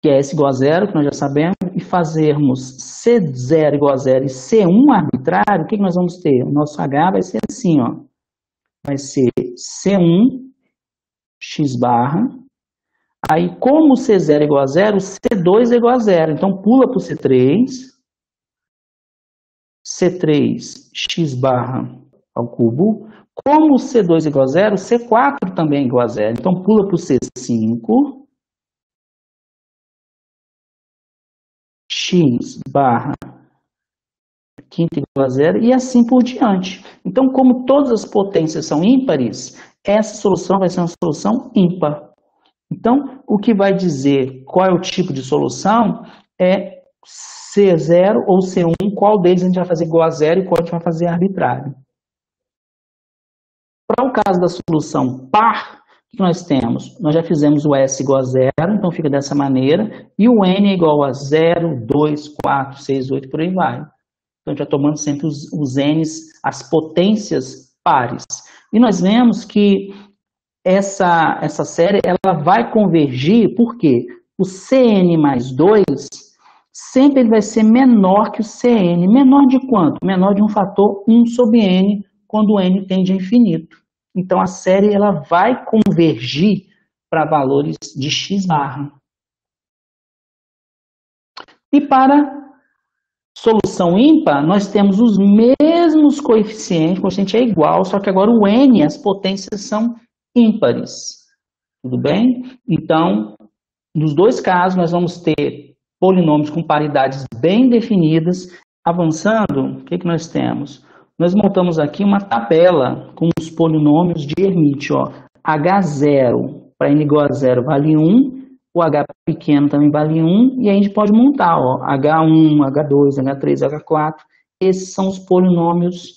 que é S igual a zero, que nós já sabemos, e fazermos C0 igual a zero e C1 arbitrário, o que nós vamos ter? O nosso H vai ser assim, ó. Vai ser C1 x barra. Aí, como C0 é igual a zero, C2 é igual a zero. Então, pula para o C3. C3 x barra ao cubo. Como C2 é igual a zero, C4 também é igual a zero. Então, pula para o C5. X barra quinta igual a zero e assim por diante. Então, como todas as potências são ímpares, essa solução vai ser uma solução ímpar. Então, o que vai dizer qual é o tipo de solução é C0 ou C1, qual deles a gente vai fazer igual a zero e qual a gente vai fazer arbitrário. Para o caso da solução par, o que nós temos? Nós já fizemos o S igual a zero, então fica dessa maneira, e o N é igual a 0, 2, 4, 6, 8, por aí vai. Então, já tomando sempre os N's, as potências pares. E nós vemos que essa série ela vai convergir, por quê? O Cn mais 2 sempre ele vai ser menor que o Cn. Menor de quanto? Menor de um fator 1 sobre N, quando o N tende a infinito. Então, a série ela vai convergir para valores de x barra. E para solução ímpar, nós temos os mesmos coeficientes, o coeficiente é igual, só que agora o N, as potências são ímpares. Tudo bem? Então, nos dois casos, nós vamos ter polinômios com paridades bem definidas. Avançando, o que nós temos? Nós montamos aqui uma tabela com os polinômios de Hermite. Ó. H0 para n igual a 0 vale 1, o H pequeno também vale 1, e aí a gente pode montar ó, H1, H2, H3, H4. Esses são os polinômios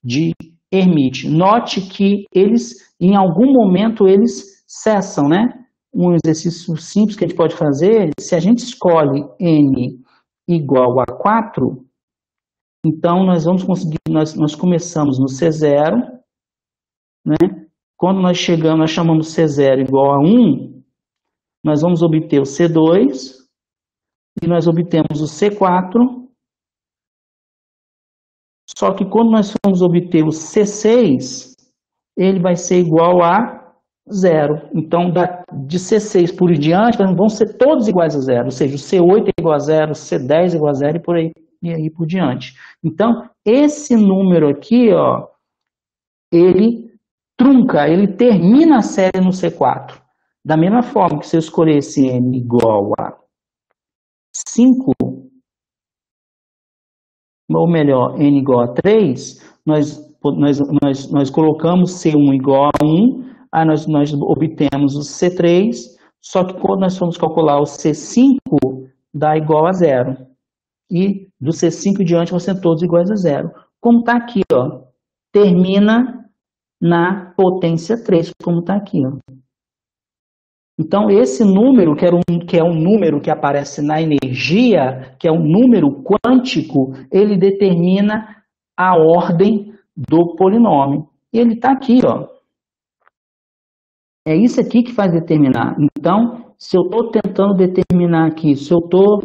de Hermite. Note que eles, em algum momento, eles cessam, né? Um exercício simples que a gente pode fazer, se a gente escolhe n igual a 4, então nós vamos conseguir, nós começamos no C0, né? Quando nós chegamos, nós chamamos C0 igual a 1, nós vamos obter o C2, e nós obtemos o C4, só que quando nós formos obter o C6, ele vai ser igual a 0. Então, de C6 por diante, vão ser todos iguais a 0. Ou seja, o C8 é igual a 0, o C10 é igual a 0 e aí por diante. Então, esse número aqui, ó, ele trunca, ele termina a série no C4. Da mesma forma que se eu escolhesse n igual a 5, ou melhor, n igual a 3, nós colocamos C1 igual a 1, aí nós obtemos o C3, só que quando nós formos calcular o C5, dá igual a 0. E do C5 em diante vão ser todos iguais a 0. como está aqui, ó, termina na potência 3, como está aqui, ó. Então, esse número, que é um número que aparece na energia, que é um número quântico, ele determina a ordem do polinômio. E ele está aqui, ó. É isso aqui que faz determinar. Então, se eu estou tentando determinar aqui, se eu estou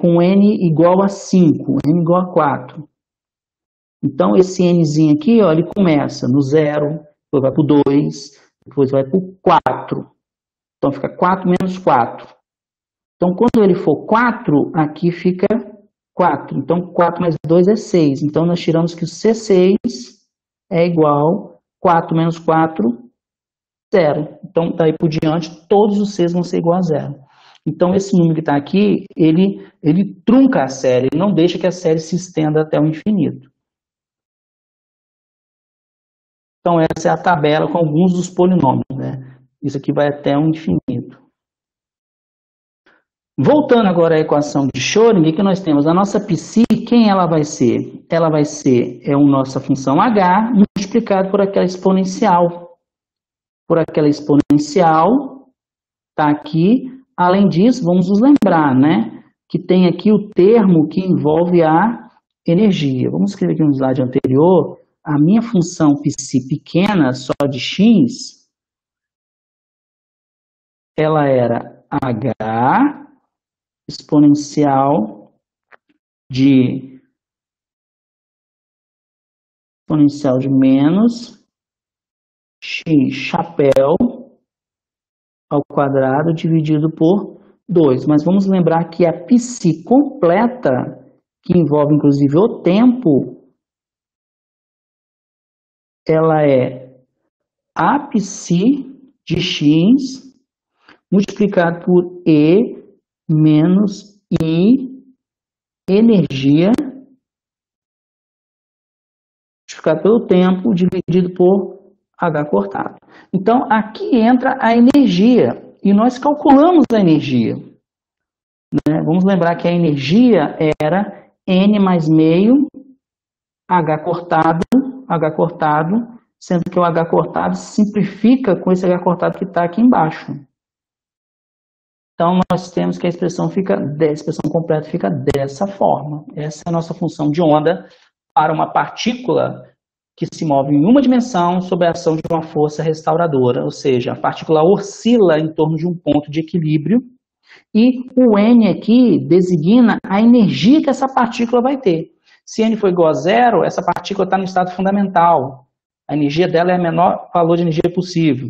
com n igual a 5, n igual a 4. Então, esse nzinho aqui, ó, ele começa no 0, depois vai para o 2, depois vai para o 4. Então, fica 4 menos 4. Então, quando ele for 4, aqui fica 4. Então, 4 mais 2 é 6. Então, nós tiramos que o C6 é igual a 4 menos 4, 0. Então, daí por diante, todos os Cs vão ser igual a 0. Então, esse número que está aqui, ele trunca a série, ele não deixa que a série se estenda até o infinito. Então, essa é a tabela com alguns dos polinômios, né? Isso aqui vai até o infinito. Voltando agora à equação de Schrödinger, que nós temos a nossa psi, quem ela vai ser? Ela vai ser a nossa função h multiplicado por aquela exponencial. Por aquela exponencial, está aqui. Além disso, vamos nos lembrar, né, que tem aqui o termo que envolve a energia. Vamos escrever aqui no slide anterior, a minha função psi pequena, só de x, ela era h exponencial de menos x chapéu ao quadrado dividido por 2. Mas vamos lembrar que a psi completa, que envolve inclusive o tempo, ela é a psi de x multiplicado por E menos I energia multiplicado pelo tempo dividido por H cortado. Então, aqui entra a energia e nós calculamos a energia. Né? Vamos lembrar que a energia era N mais meio H cortado, sendo que o H cortado simplifica com esse H cortado que está aqui embaixo. Então, nós temos que a expressão completa fica dessa forma. Essa é a nossa função de onda para uma partícula que se move em uma dimensão sob a ação de uma força restauradora, ou seja, a partícula oscila em torno de um ponto de equilíbrio e o N aqui designa a energia que essa partícula vai ter. Se N for igual a 0, essa partícula está no estado fundamental. A energia dela é o menor valor de energia possível.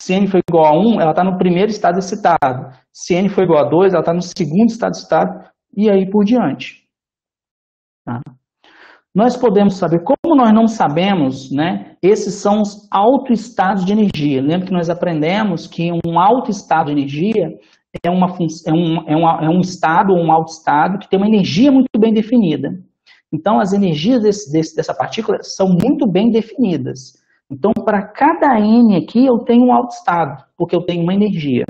Se N for igual a 1, ela está no primeiro estado excitado. Se N for igual a 2, ela está no segundo estado excitado e aí por diante. Tá? Nós podemos saber, como nós não sabemos, né, esses são os autoestados de energia. Lembra que nós aprendemos que um autoestado de energia é um estado ou um autoestado que tem uma energia muito bem definida. Então, as energias dessa partícula são muito bem definidas. Então, para cada N aqui, eu tenho um autoestado, porque eu tenho uma energia.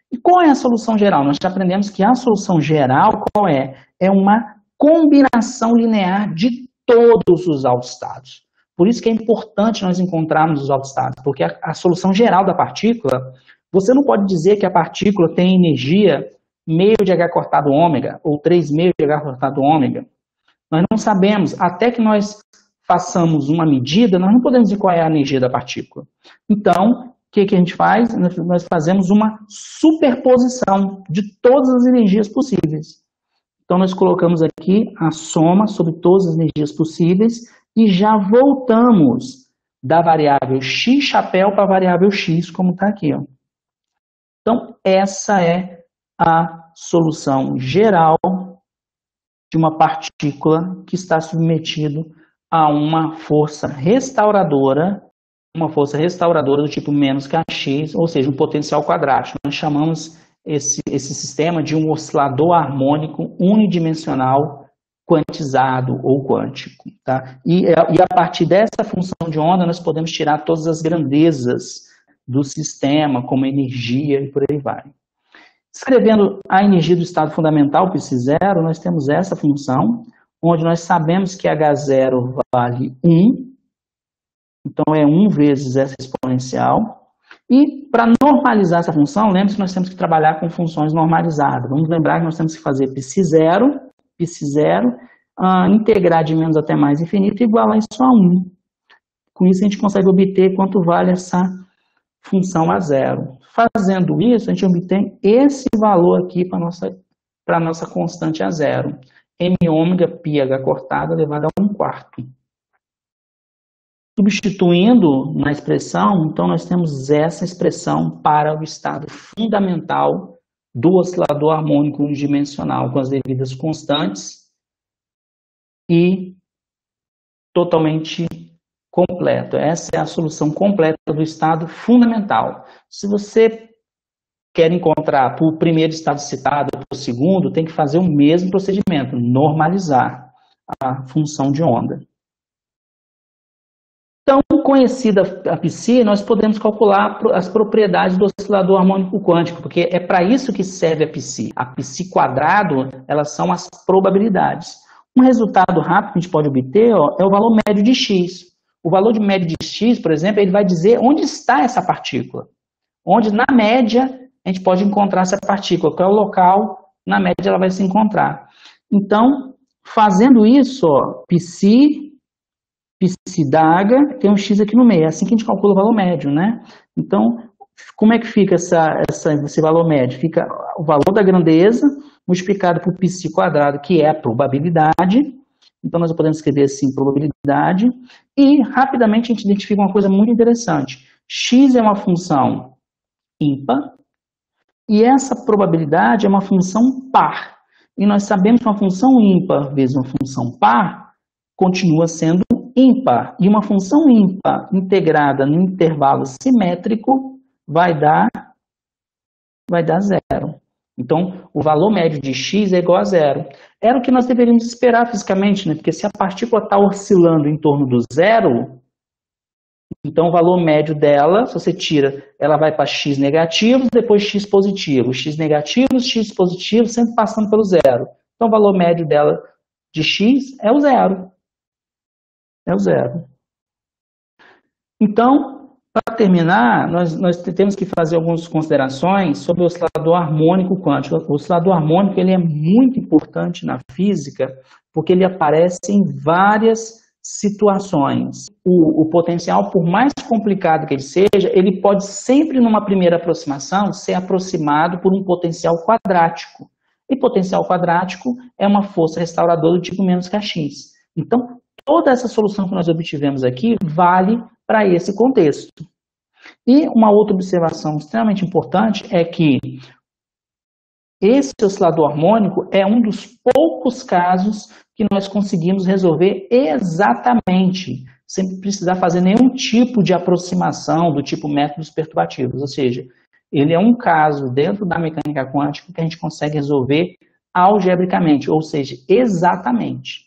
E qual é a solução geral? Nós já aprendemos que a solução geral, qual é? É uma combinação linear de todos os autoestados. Por isso que é importante nós encontrarmos os autoestados, porque a solução geral da partícula, você não pode dizer que a partícula tem energia meio de H cortado ômega, ou 3 meios de H cortado ômega. Nós não sabemos, até que nós façamos uma medida, nós não podemos dizer qual é a energia da partícula. Então, o que a gente faz? Nós fazemos uma superposição de todas as energias possíveis. Então, nós colocamos aqui a soma sobre todas as energias possíveis e já voltamos da variável x chapéu para a variável x, como está aqui. Ó. Então, essa é a solução geral de uma partícula que está submetido a uma força restauradora do tipo menos kx, ou seja, um potencial quadrático. Nós chamamos esse sistema de um oscilador harmônico unidimensional quantizado ou quântico. Tá? E a partir dessa função de onda, nós podemos tirar todas as grandezas do sistema, como energia e por aí vai. Escrevendo a energia do estado fundamental, π0, nós temos essa função, onde nós sabemos que H0 vale 1, então é 1 vezes essa exponencial. E para normalizar essa função, lembre-se que nós temos que trabalhar com funções normalizadas. Vamos lembrar que nós temos que fazer π0, integrar de menos até mais infinito e igualar isso a 1. Com isso a gente consegue obter quanto vale essa função a zero. Fazendo isso, a gente obtém esse valor aqui para a nossa constante a zero. M ômega πh cortada elevado a 1/4. Substituindo na expressão, então nós temos essa expressão para o estado fundamental do oscilador harmônico unidimensional, com as devidas constantes e totalmente completo. Essa é a solução completa do estado fundamental. Se você quer encontrar para o primeiro estado citado ou para o segundo, tem que fazer o mesmo procedimento, normalizar a função de onda. Então, conhecida a π, nós podemos calcular as propriedades do oscilador harmônico quântico, porque é para isso que serve a π. A π quadrado, elas são as probabilidades. Um resultado rápido que a gente pode obter é o valor médio de x. O valor de médio de x, por exemplo, ele vai dizer onde está essa partícula. Onde, na média, a gente pode encontrar essa partícula, qual é o local, na média, ela vai se encontrar. Então, fazendo isso, π da H, tem um x aqui no meio, é assim que a gente calcula o valor médio, né? Então, como é que fica esse valor médio? Fica o valor da grandeza multiplicado por π quadrado, que é a probabilidade. Então, nós podemos escrever assim, probabilidade. E, rapidamente, a gente identifica uma coisa muito interessante. X é uma função ímpar, e essa probabilidade é uma função par. E nós sabemos que uma função ímpar vezes uma função par continua sendo ímpar. E uma função ímpar integrada no intervalo simétrico vai dar zero. Então, o valor médio de x é igual a zero. Era o que nós deveríamos esperar fisicamente, né? Porque se a partícula está oscilando em torno do zero, então o valor médio dela, se você tira, ela vai para x negativos, depois x positivo. X negativos, x positivo, sempre passando pelo zero. Então o valor médio dela de x é o zero. É o zero. Então, para terminar, nós temos que fazer algumas considerações sobre o oscilador harmônico quântico. O oscilador harmônico ele é muito importante na física, porque ele aparece em várias situações. O potencial, por mais complicado que ele seja, ele pode sempre, numa primeira aproximação, ser aproximado por um potencial quadrático. E potencial quadrático é uma força restauradora do tipo menos kx. Então, toda essa solução que nós obtivemos aqui vale para esse contexto. E uma outra observação extremamente importante é que esse oscilador harmônico é um dos poucos casos que nós conseguimos resolver exatamente, sem precisar fazer nenhum tipo de aproximação do tipo métodos perturbativos. Ou seja, ele é um caso dentro da mecânica quântica que a gente consegue resolver algebricamente, ou seja, exatamente.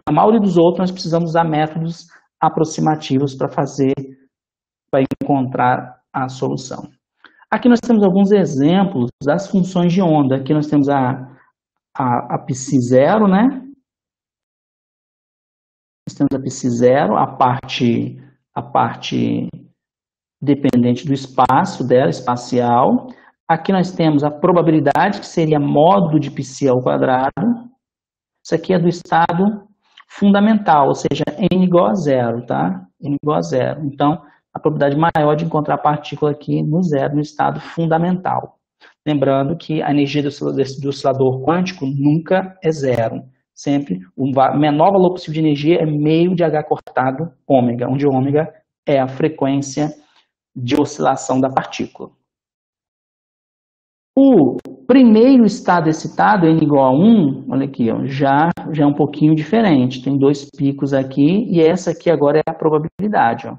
A maioria dos outros nós precisamos usar métodos aproximativos para encontrar a solução. Aqui nós temos alguns exemplos das funções de onda. Aqui nós temos a π0, né? Nós temos a π0, a parte dependente do espaço dela, espacial. Aqui nós temos a probabilidade, que seria módulo de π ao quadrado. Isso aqui é do estado fundamental, ou seja, n igual a zero, tá? N igual a zero. Então, a probabilidade maior de encontrar a partícula aqui no zero, no estado fundamental. Lembrando que a energia do oscilador quântico nunca é zero. Sempre o menor valor possível de energia é meio de H cortado ômega, onde ômega é a frequência de oscilação da partícula. O primeiro estado excitado, n igual a 1, olha aqui, ó, já é um pouquinho diferente. Tem dois picos aqui e essa aqui agora é a probabilidade. Ó.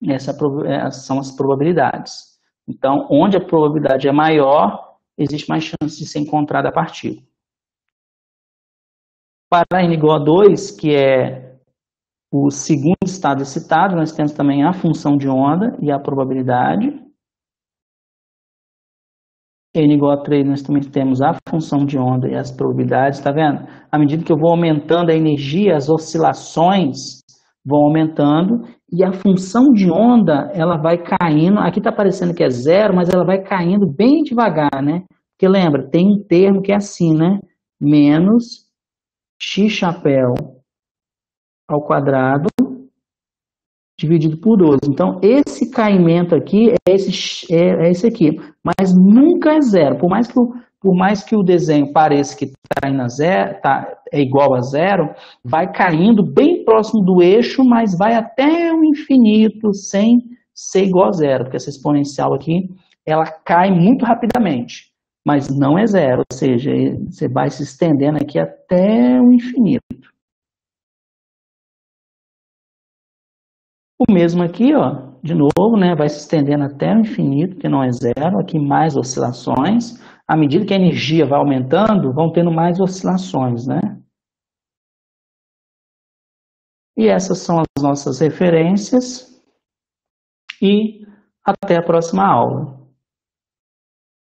Essas são as probabilidades. Então, onde a probabilidade é maior, existe mais chance de ser encontrada a partícula. Para n igual a 2, que é o segundo estado excitado, nós temos também a função de onda e a probabilidade. N igual a 3, nós também temos a função de onda e as probabilidades, tá vendo? À medida que eu vou aumentando a energia, as oscilações vão aumentando e a função de onda, ela vai caindo, aqui tá parecendo que é zero, mas ela vai caindo bem devagar, né? Porque lembra, tem um termo que é assim, né? Menos x chapéu ao quadrado dividido por 12. Então, esse caimento aqui esse aqui, mas nunca é zero. Por mais que o desenho pareça que está indo a zero, é igual a zero, vai caindo bem próximo do eixo, mas vai até o infinito sem ser igual a zero, porque essa exponencial aqui, ela cai muito rapidamente, mas não é zero, ou seja, você vai se estendendo aqui até o infinito. O mesmo aqui, ó, de novo, né, vai se estendendo até o infinito, que não é zero, aqui mais oscilações. À medida que a energia vai aumentando, vão tendo mais oscilações, né? E essas são as nossas referências. E até a próxima aula.